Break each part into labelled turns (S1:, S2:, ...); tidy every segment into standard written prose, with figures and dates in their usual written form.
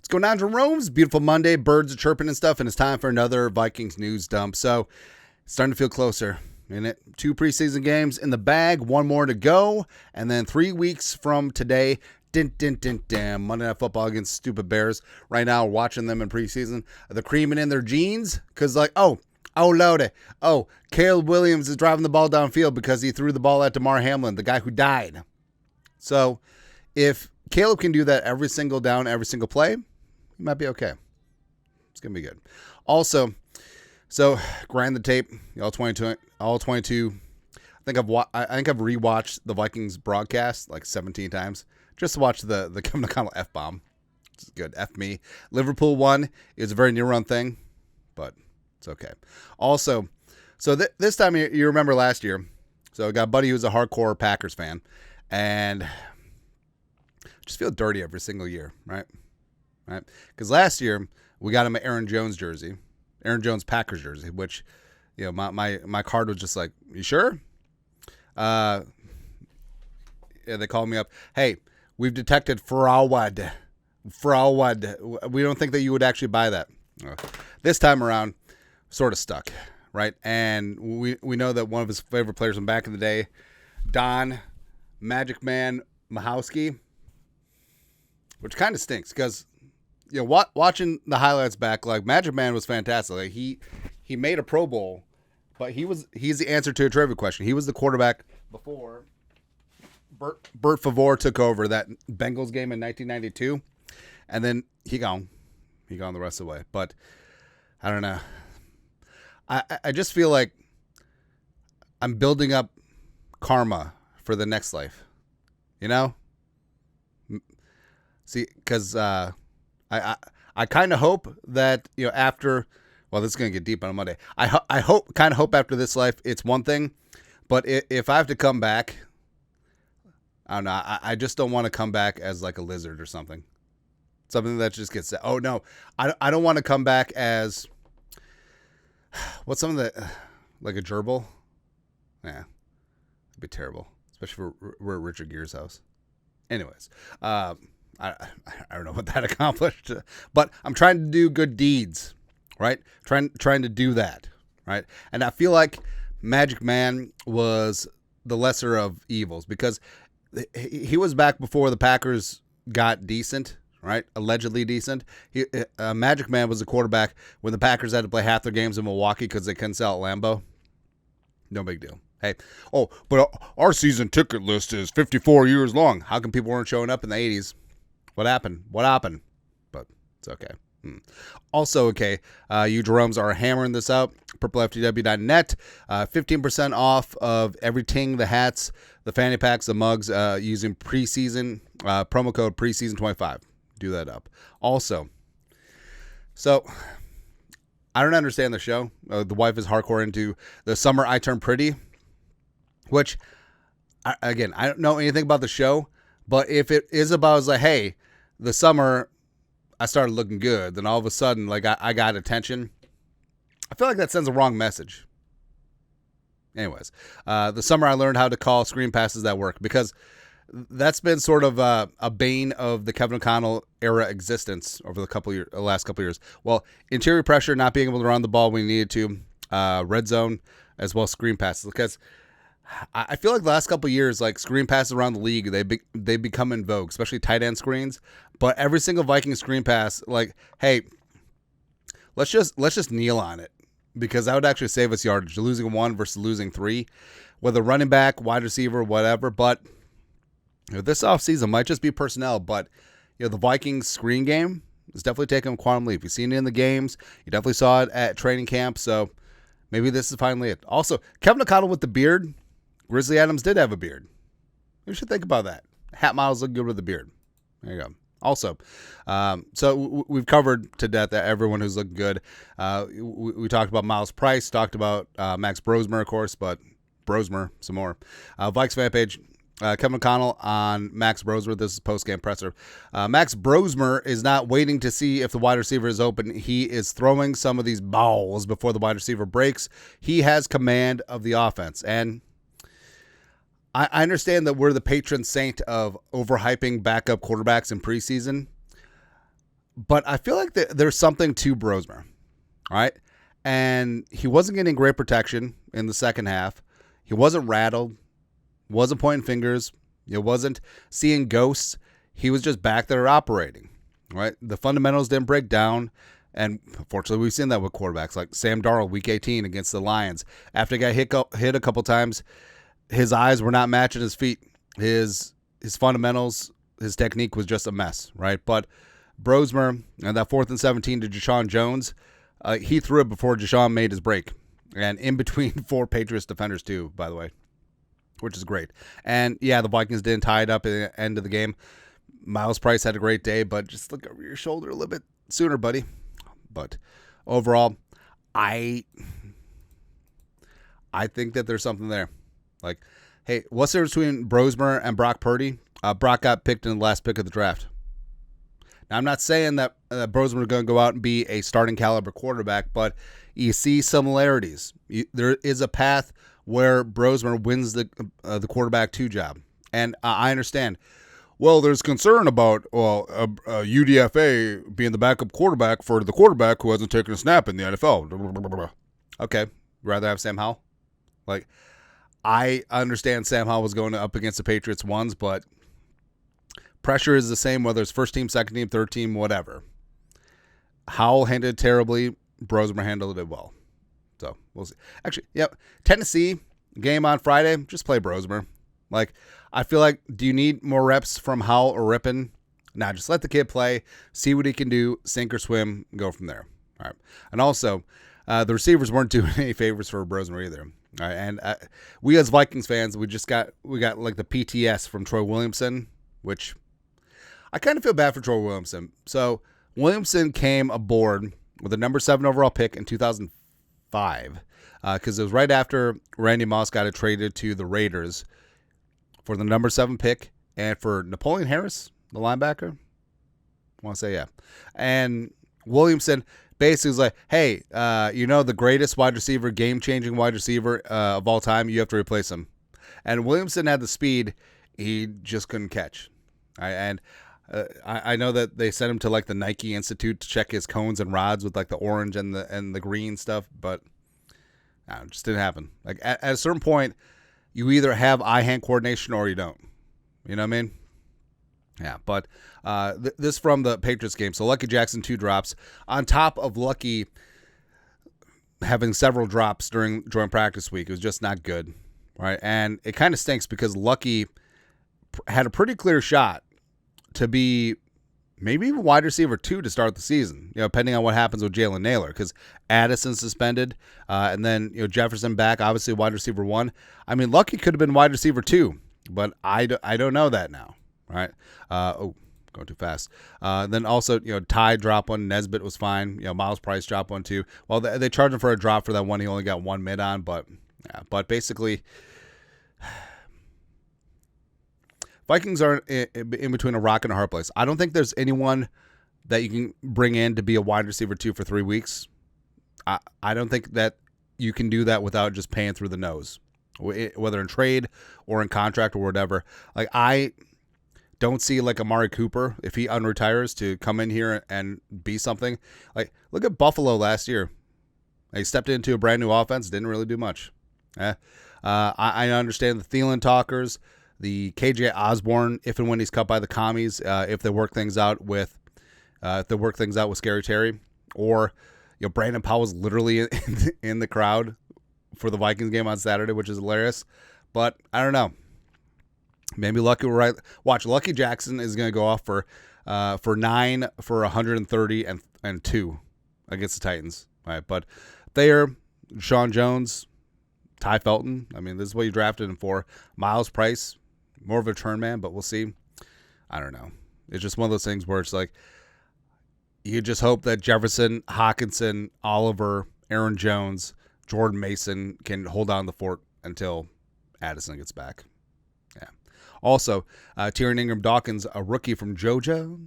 S1: What's going on, Jerome's? Beautiful Monday. Birds are chirping and stuff, and it's time for another Vikings news dump. So, it's starting to feel closer. Minute 2 preseason games in the bag, 1 more to go, and then 3 weeks from today, Monday Night Football against stupid Bears. Right now, we're watching them in preseason. They're creaming in their jeans because, Lode. Oh, Caleb Williams is driving the ball downfield because he threw the ball at Damar Hamlin, the guy who died. So, if Caleb can do that every single down, every single play, he might be okay. It's going to be good. Also, so grind the tape, all 22. I think I've rewatched the Vikings broadcast like 17 times just to watch the Kevin O'Connell F-bomb. It's good. F me. Liverpool won. It was a very near-run thing, but it's okay. Also, so this time you remember last year, so I got a buddy who's a hardcore Packers fan, and just feel dirty every single year, right? Because last year we got him an Aaron Jones jersey. Aaron Jones Packers jersey, which, my card was just like, you sure? Yeah, they called me up. Hey, we've detected fraud. We don't think that you would actually buy that. This time around, sort of stuck, right? And we know that one of his favorite players from back in the day, Don Magic Man Mahowski, which kind of stinks because, watching the highlights back, like Magic Man was fantastic. Like he made a Pro Bowl, but he's the answer to a trivia question. He was the quarterback before Bert Favre took over that Bengals game in 1992, and then he gone the rest of the way. But I don't know. I just feel like I'm building up karma for the next life, See, because I kind of hope that after, well, this is gonna get deep on a Monday. I hope after this life it's one thing, but if I have to come back, I don't know. I just don't want to come back as like a lizard or something that just gets. Oh no, I don't want to come back as what's something that like a gerbil. Yeah, it'd be terrible, especially for we're at Richard Gere's house. Anyways, I don't know what that accomplished, but I'm trying to do good deeds, right? Trying to do that, right? And I feel like Magic Man was the lesser of evils because he was back before the Packers got decent, right? Allegedly decent. Magic Man was a quarterback when the Packers had to play half their games in Milwaukee because they couldn't sell at Lambeau. No big deal. Hey, but our season ticket list is 54 years long. How come people weren't showing up in the 80s? What happened? But it's okay. Also okay, you Jeromes are hammering this out. purpleftw.net. 15% off of everything, the hats, the fanny packs, the mugs, using preseason, promo code preseason25. Do that up. Also, so I don't understand the show. The wife is hardcore into the summer I Turn Pretty, which, I don't know anything about the show, but if it is about, it's like, hey, the summer I started looking good, then all of a sudden, like, I got attention. I feel like that sends a wrong message. Anyways, the summer I learned how to call screen passes that work, because that's been sort of a bane of the Kevin O'Connell era existence over the last couple years. Well, interior pressure, not being able to run the ball when you needed to, red zone, as well as screen passes, because I feel like the last couple of years, like screen passes around the league, they become in vogue, especially tight end screens. But every single Viking screen pass, like, hey, let's just kneel on it, because that would actually save us yardage. Losing 1 versus losing 3, whether running back, wide receiver, whatever. But this offseason might just be personnel. But the Vikings screen game is definitely taking a quantum leap. You've seen it in the games. You definitely saw it at training camp. So maybe this is finally it. Also, Kevin O'Connell with the beard. Grizzly Adams did have a beard. You should think about that. Hat models look good with a beard. There you go. Also, so we've covered to death that everyone who's looking good. We talked about Miles Price, talked about Max Brosmer, of course, but Brosmer, some more. Vikes fan page, Kevin O'Connell on Max Brosmer. This is post-game presser. Max Brosmer is not waiting to see if the wide receiver is open. He is throwing some of these balls before the wide receiver breaks. He has command of the offense. And I understand that we're the patron saint of overhyping backup quarterbacks in preseason, But I feel like there's something to Brosmer, all right? And he wasn't getting great protection in the second half. He wasn't rattled, wasn't pointing fingers, he wasn't seeing ghosts. He was just back there operating, right? The fundamentals didn't break down. And fortunately, we've seen that with quarterbacks like Sam Darnold, Week 18 against the Lions. After he got hit a couple times, his eyes were not matching his feet. His fundamentals, his technique was just a mess, right? But Brosmer, and that 4th and 17 to Deshaun Jones, he threw it before Deshaun made his break. And in between 4 Patriots defenders too, by the way, which is great. And yeah, the Vikings didn't tie it up at the end of the game. Miles Price had a great day, but just look over your shoulder a little bit sooner, buddy. But overall, I think that there's something there. Like, hey, what's the difference between Brosmer and Brock Purdy? Brock got picked in the last pick of the draft. Now, I'm not saying that Brosmer is going to go out and be a starting caliber quarterback, but you see similarities. There is a path where Brosmer wins the quarterback 2 job. And I understand. Well, there's concern about UDFA being the backup quarterback for the quarterback who hasn't taken a snap in the NFL. Okay, rather have Sam Howell? Like, I understand Sam Howell was going up against the Patriots once, but pressure is the same whether it's first team, second team, third team, whatever. Howell handled it terribly. Brosmer handled it well. So, we'll see. Actually, yep, Tennessee game on Friday, just play Brosmer. Like, I feel like, do you need more reps from Howell or Rippon? Nah, just let the kid play, see what he can do, sink or swim, go from there. All right. And also, the receivers weren't doing any favors for Brosmer either. All right. And we as Vikings fans, we got like the PTS from Troy Williamson, which I kind of feel bad for Troy Williamson. So Williamson came aboard with a number 7 overall pick in 2005 because it was right after Randy Moss got traded to the Raiders for the number 7 pick and for Napoleon Harris, the linebacker. I want to say, yeah. And Williamson basically was like, hey, the greatest wide receiver, game-changing wide receiver of all time, you have to replace him. And Williamson had the speed, he just couldn't catch. Right? And I know that they sent him to like the Nike Institute to check his cones and rods with like the orange and the green stuff, but it just didn't happen. Like at a certain point, you either have eye-hand coordination or you don't. You know what I mean? Yeah, but this from the Patriots game. So Lucky Jackson 2 drops. On top of Lucky having several drops during joint practice week, it was just not good. Right? And it kind of stinks because Lucky had a pretty clear shot to be maybe even wide receiver 2 to start the season, depending on what happens with Jalen Naylor, because Addison suspended, and then Jefferson back, obviously wide receiver 1. I mean, Lucky could have been wide receiver 2, but I don't know that now, right? Going too fast. Then also, Ty dropped one, Nesbitt was fine, Miles Price dropped one too. Well, they charged him for a drop for that one. He only got 1 mid on, but basically, Vikings are in between a rock and a hard place. I don't think there's anyone that you can bring in to be a wide receiver 2 for 3 weeks. I don't think that you can do that without just paying through the nose, whether in trade or in contract or whatever. Like, I don't see like Amari Cooper, if he unretires, to come in here and be something. Like, look at Buffalo last year. They stepped into a brand new offense, didn't really do much. I understand the Thielen talkers, the KJ Osborne, if and when he's cut by the commies, if they work things out with Scary Terry, or Brandon Powell's literally in the crowd for the Vikings game on Saturday, which is hilarious. But I don't know. Maybe Lucky will right. Watch, Lucky Jackson is going to go off for 9 for 130 and 2 against the Titans. All right, but Thayer, Sean Jones, Ty Felton. I mean, this is what you drafted him for. Miles Price, more of a turn man, but we'll see. I don't know. It's just one of those things where it's like you just hope that Jefferson, Hawkinson, Oliver, Aaron Jones, Jordan Mason can hold on the fort until Addison gets back. Yeah. Also, Tyrion Ingram-Dawkins, a rookie from Georgia,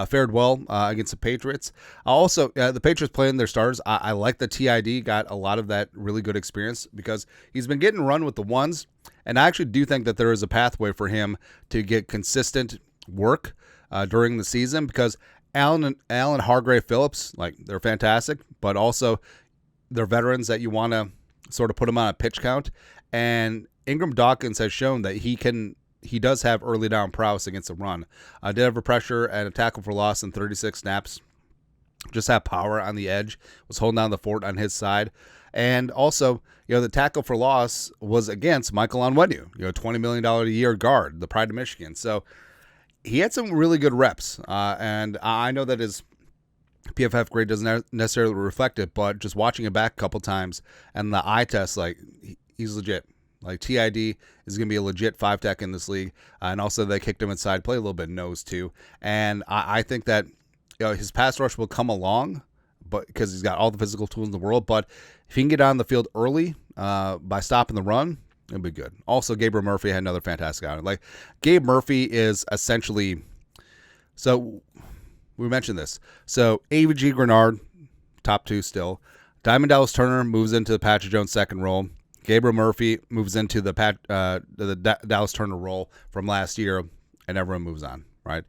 S1: fared well against the Patriots. Also, the Patriots playing their stars. I like the TID, got a lot of that really good experience because he's been getting run with the ones, and I actually do think that there is a pathway for him to get consistent work during the season, because Allen Hargrave Phillips, like they're fantastic, but also they're veterans that you want to sort of put them on a pitch count. And Ingram Dawkins has shown that he does have early down prowess against the run. Did have a pressure and a tackle for loss in 36 snaps. Just have power on the edge, was holding down the fort on his side. And also, the tackle for loss was against Michael Onwenu, $20 million a year guard, the pride of Michigan. So he had some really good reps. And I know that his PFF grade doesn't necessarily reflect it, but just watching it back a couple times and the eye test, like he's legit. Like TID is going to be a legit 5-tech in this league. And also they kicked him inside, play a little bit nose too. And I think that his pass rush will come along, but because he's got all the physical tools in the world. But if he can get on the field early by stopping the run, it'll be good. Also, Gabriel Murphy had another fantastic outing. Like Gabe Murphy is essentially, so we mentioned this. So AVG Grenard, top 2 still. Diamond Dallas Turner moves into the Patrick Jones second role. Gabriel Murphy moves into the Dallas Turner role from last year, and everyone moves on. Right,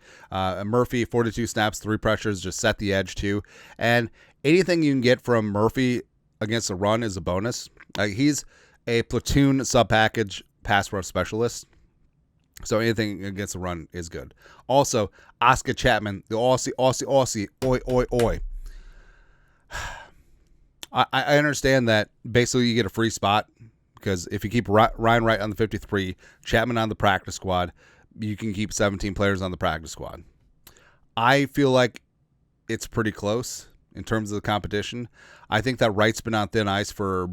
S1: Murphy, 42 snaps, 3 pressures, just set the edge too. And anything you can get from Murphy against the run is a bonus. He's a platoon sub-package pass rush specialist, so anything against the run is good. Also, Oscar Chapman, the Aussie, oi. I understand that basically you get a free spot because if you keep Ryan Wright on the 53, Chapman on the practice squad, you can keep 17 players on the practice squad. I feel like it's pretty close in terms of the competition. I think that Wright's been on thin ice for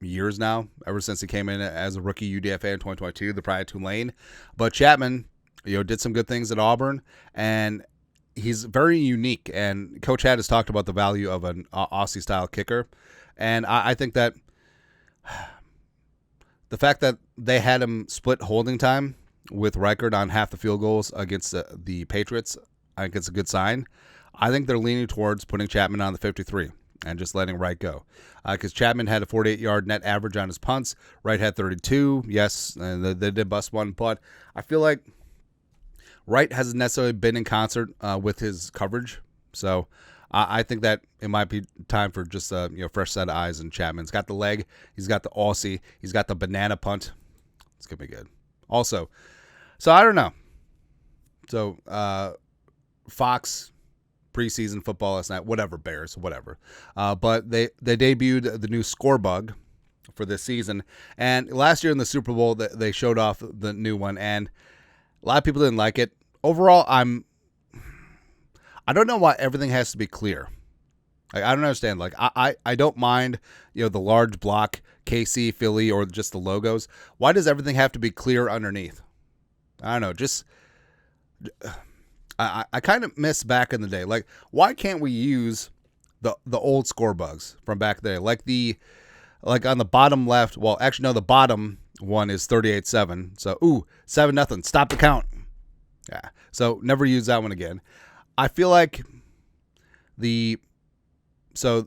S1: years now, ever since he came in as a rookie UDFA in 2022, the pride of Tulane. But Chapman, did some good things at Auburn, and he's very unique. And Coach Had has talked about the value of an Aussie-style kicker. And I think that the fact that they had him split holding time with Reichard on half the field goals against the Patriots, I think it's a good sign. I think they're leaning towards putting Chapman on the 53 and just letting Wright go. Because Chapman had a 48-yard net average on his punts. Wright had 32. Yes, and they did bust one. But I feel like Wright hasn't necessarily been in concert with his coverage. So I think that it might be time for just a fresh set of eyes. And Chapman's got the leg. He's got the Aussie. He's got the banana punt. It's going to be good. Also, so I don't know. So Fox preseason football last night, whatever, Bears, whatever. But they debuted the new score bug for this season. And last year in the Super Bowl, they showed off the new one. And a lot of people didn't like it. Overall, I don't know why everything has to be clear. Like, I don't understand. Like I don't mind, the large block, KC, Philly, or just the logos. Why does everything have to be clear underneath? I don't know. Just I kind of miss back in the day. Like, why can't we use the old score bugs from back there? Like on the bottom left. Well, actually, no, the bottom one is 38-7. So 7-0. Stop the count. Yeah. So never use that one again. I feel like the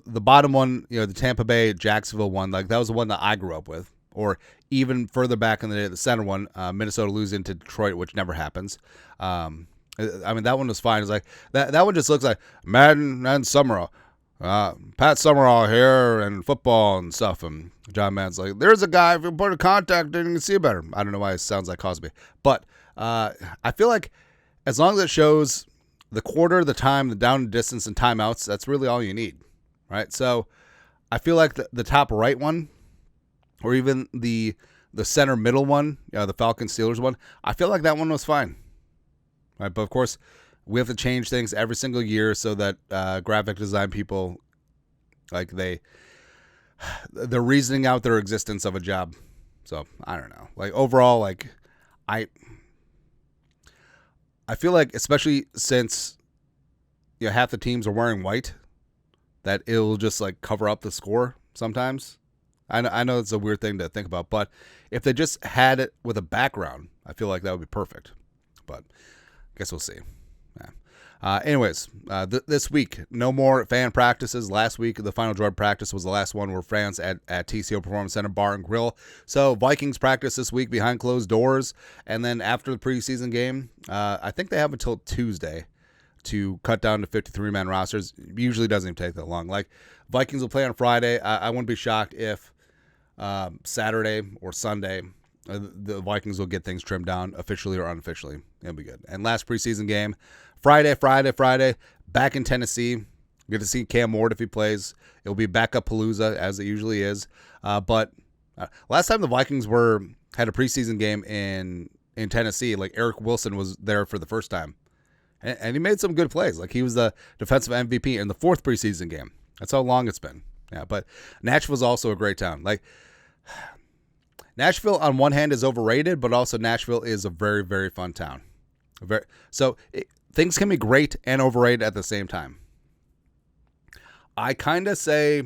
S1: bottom one, the Tampa Bay Jacksonville one, like that was the one that I grew up with. Or even further back in the day, the center one, Minnesota losing to Detroit, which never happens. I mean, that one was fine. It's like that one just looks like Madden Summerall. Pat Summerall here and football and stuff. And John Madden's like, there's a guy, if you put a contact in, you can see better. I don't know why it sounds like Cosby. But I feel like as long as it shows the quarter, the time, the down distance, and timeouts, that's really all you need. Right? So I feel like the top right one, or even the center middle one, the Falcons Steelers one, I feel like that one was fine. Right? But of course, we have to change things every single year so that graphic design people, like they're reasoning out their existence of a job. So I don't know. Like overall, like I feel like, especially since half the teams are wearing white, that it'll just like cover up the score sometimes. I know it's a weird thing to think about, but if they just had it with a background, I feel like that would be perfect. But I guess we'll see. Yeah. Anyways, this week, no more fan practices. Last week, the final drug practice was the last one where fans at TCO Performance Center Bar and Grill. So Vikings practice this week behind closed doors. And then after the preseason game, I think they have until Tuesday to cut down to 53-man rosters. It usually doesn't even take that long. Like, Vikings will play on Friday. I wouldn't be shocked if Saturday or Sunday the Vikings will get things trimmed down, officially or unofficially. It'll be good. And last preseason game, Friday, back in Tennessee. Get to see Cam Ward if he plays. It'll be backup Palooza, as it usually is. But last time the Vikings had a preseason game in Tennessee, like, Eric Wilson was there for the first time. And he made some good plays. Like, he was the defensive MVP in the 4th preseason game. That's how long it's been. Yeah, but Nashville's also a great town. Like, Nashville, on one hand, is overrated, but also Nashville is a very, very fun town. Things can be great and overrated at the same time. I kind of say,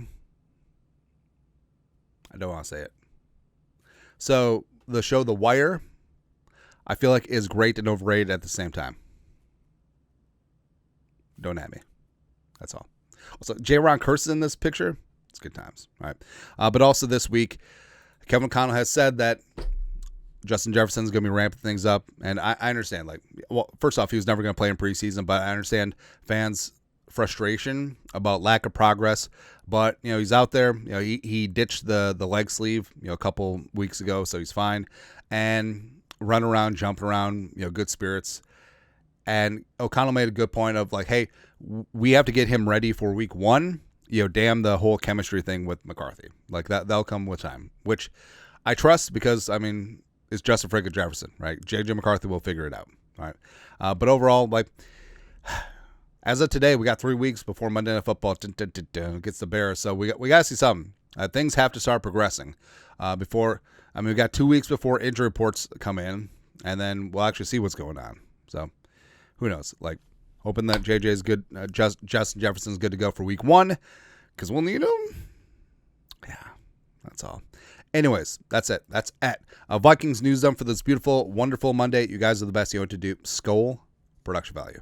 S1: I don't want to say it. So the show The Wire, I feel like, is great and overrated at the same time. Don't at me. That's all. Also, JEROME curses in this picture. It's good times. All right. But also this week, Kevin O'Connell has said that Justin Jefferson's going to be ramping things up. And I understand, like, well, first off, he was never going to play in preseason, but I understand fans' frustration about lack of progress. But, he's out there. He ditched the leg sleeve, a couple weeks ago, so he's fine. And run around, jumping around, good spirits. And O'Connell made a good point of, like, hey, we have to get him ready for week 1. Damn the whole chemistry thing with McCarthy. Like, that'll come with time, which I trust because, it's just a freaking Jefferson, right? J.J. McCarthy will figure it out, all right? But overall, like, as of today, we got 3 weeks before Monday Night Football gets the Bears, so we got to see something. Things have to start progressing we got 2 weeks before injury reports come in, and then we'll actually see what's going on. So, who knows? Like, hoping that JJ is good. Justin Jefferson's good to go for week 1 because we'll need him. Yeah, that's all. Anyways, that's it. That's at Vikings News Dump for this beautiful, wonderful Monday. You guys are the best. You know what to do. Skol, production value.